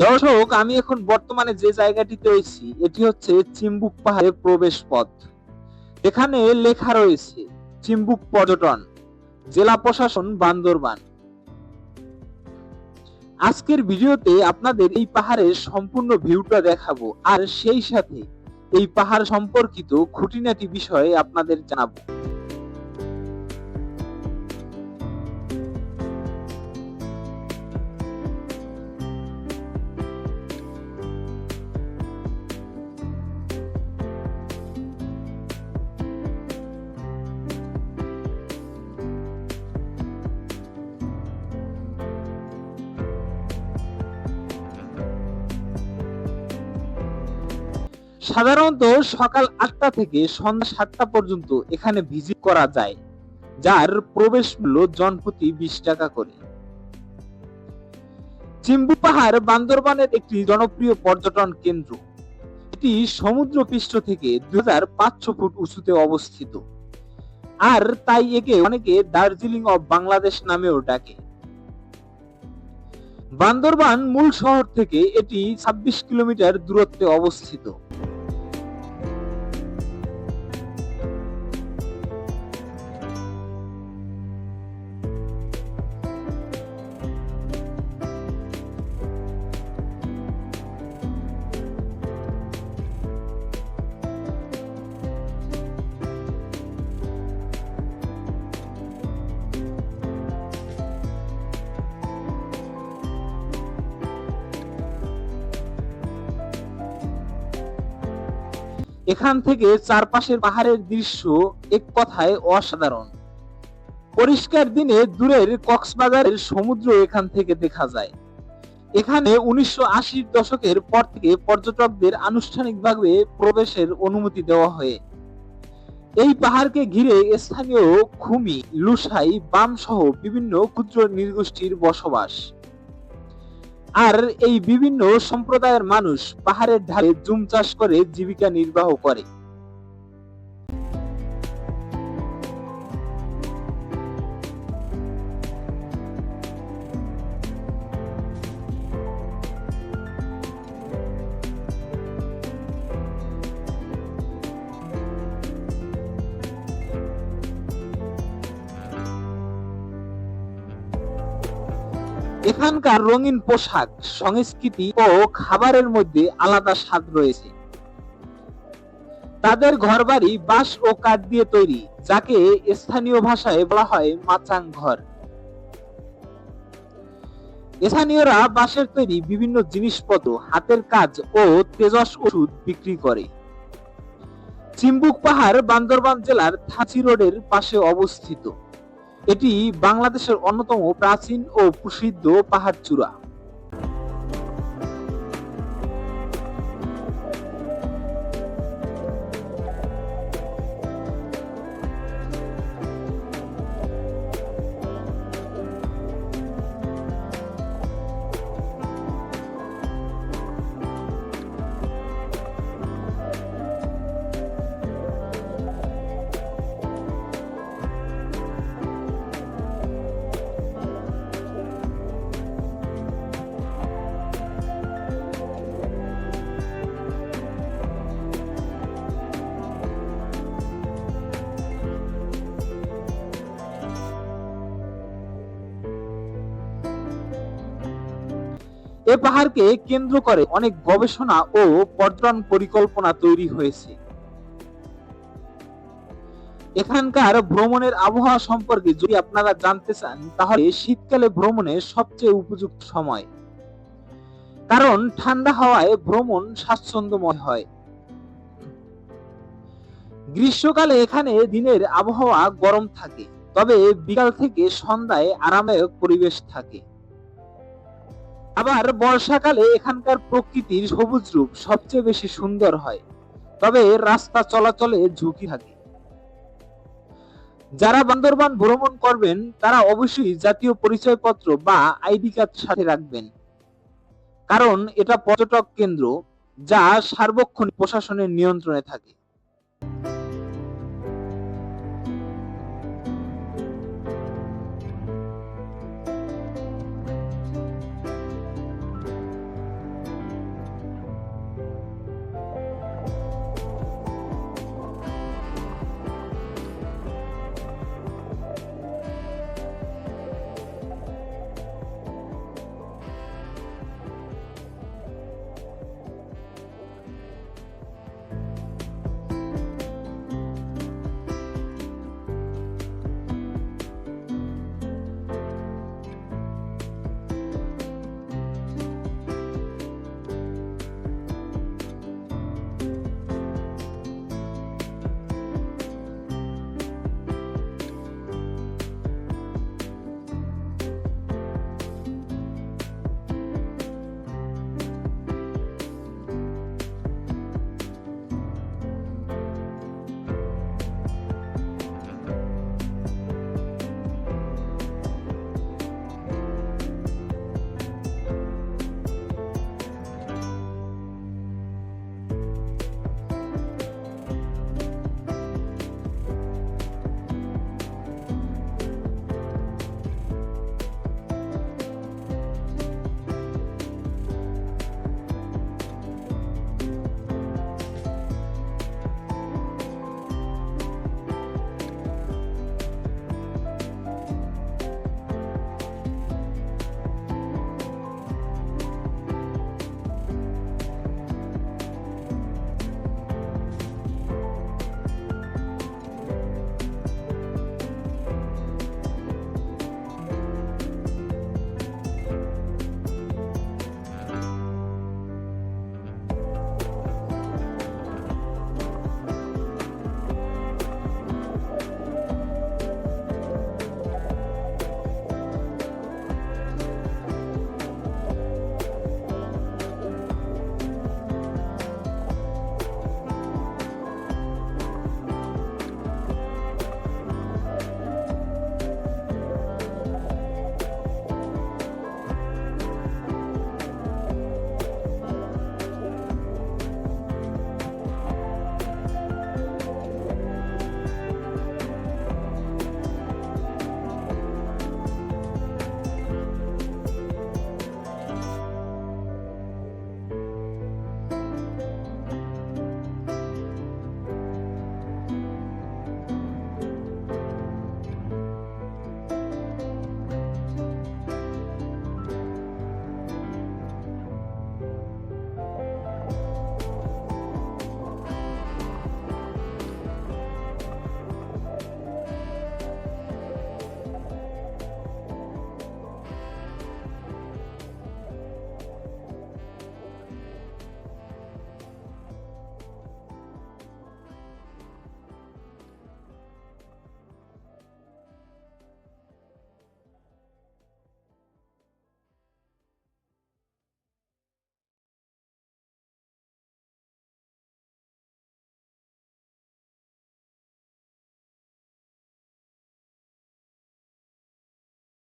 দর্শক, আমি এখন বর্তমানে যে জায়গাটিতে রয়েছি এটি হচ্ছে চিম্বুক পাহাড়ের প্রবেশ পথ। এখানে লেখা রয়েছে চিম্বুক পর্যটন, জেলা প্রশাসন বান্দরবান। আজকের ভিডিওতে আপনাদের এই পাহাড়ের সম্পূর্ণ ভিউটা দেখাবো, আর সেই সাথে এই পাহাড় সম্পর্কিত খুঁটিনাটি বিষয়ে আপনাদের জানাবো। সাধারণত সকাল 8টা থেকে সন্ধ্যা 7টা পর্যন্ত এখানে ভিজিট করা যায়, যার প্রবেশ মূল্য জনপ্রতি 20 টাকা করে। চিম্বুক পাহাড় বান্দরবানের একটি জনপ্রিয় পর্যটন কেন্দ্র। এটি সমুদ্রপৃষ্ঠ থেকে 2500 ফুট উঁচুতে অবস্থিত, আর তাই একে অনেকে দার্জিলিং অফ বাংলাদেশ নামেও ডাকে। বান্দরবান মূল শহর থেকে এটি 26 কিলোমিটার দূরত্বে অবস্থিত। এখান থেকে চারপাশের পাহাড়ের দৃশ্য এক কথায় অসাধারণ। পরিষ্কার দিনে দূরের কক্সবাজারের সমুদ্র এখান থেকে দেখা যায়। এখানে 1980 দশকের পর থেকে পর্যটকদের আনুষ্ঠানিকভাবে প্রবেশের অনুমতি দেওয়া হয়। এই পাহাড়কে ঘিরে স্থানীয় খুমি, লুসাই, বাম সহ বিভিন্ন ক্ষুদ্র নৃগোষ্ঠীর বসবাস। আর এই বিভিন্ন সম্প্রদায়ের মানুষ পাহাড়ের ধারে জুম চাষ করে জীবিকা নির্বাহ করে। এখানকার রঙিন পোশাক, সংস্কৃতি ও খাবারের মধ্যে আলাদা স্বাদ রয়েছে। তাদের ঘরবাড়ি বাঁশ ও কাঠ দিয়ে তৈরি, যাকে স্থানীয় ভাষায় বলা হয় মাচাং ঘর। স্থানীয়রা বাঁশের তৈরি বিভিন্ন জিনিসপত্র, হাতের কাজ ও তেজস ওষুধ বিক্রি করে। চিম্বুক পাহাড় বান্দরবান জেলার থাচি রোডের পাশে অবস্থিত। এটি বাংলাদেশের অন্যতম প্রাচীন ও প্রসিদ্ধ পাহাড় চূড়া। এ পাহাড়কে কেন্দ্র করে অনেক গবেষণা ও পর্যটন পরিকল্পনা তৈরি হয়েছে। এখানকার ভ্রমণের আবহাওয়া সম্পর্কে যদি আপনারা জানতে চান, তাহলে শীতকালে ভ্রমণের সবচেয়ে উপযুক্ত সময়, কারণ ঠান্ডা হাওয়ায় ভ্রমণ স্বাচ্ছন্দ্যময় হয়। গ্রীষ্মকালে এখানে দিনের আবহাওয়া গরম থাকে, তবে বিকাল থেকে সন্ধ্যায় আরামদায়ক পরিবেশ থাকে। আবার বর্ষাকালে এখানকার প্রকৃতির সবুজ রূপ সবচেয়ে বেশি সুন্দর হয়, তবে রাস্তা চলাচলে ঝুঁকি থাকে। যারা বান্দরবান ভ্রমণ করবেন তারা অবশ্যই জাতীয় পরিচয়পত্র বা আইডি কার্ড সাথে রাখবেন, কারণ এটা পর্যটক কেন্দ্র যা সার্বক্ষণিক প্রশাসনের নিয়ন্ত্রণে থাকে।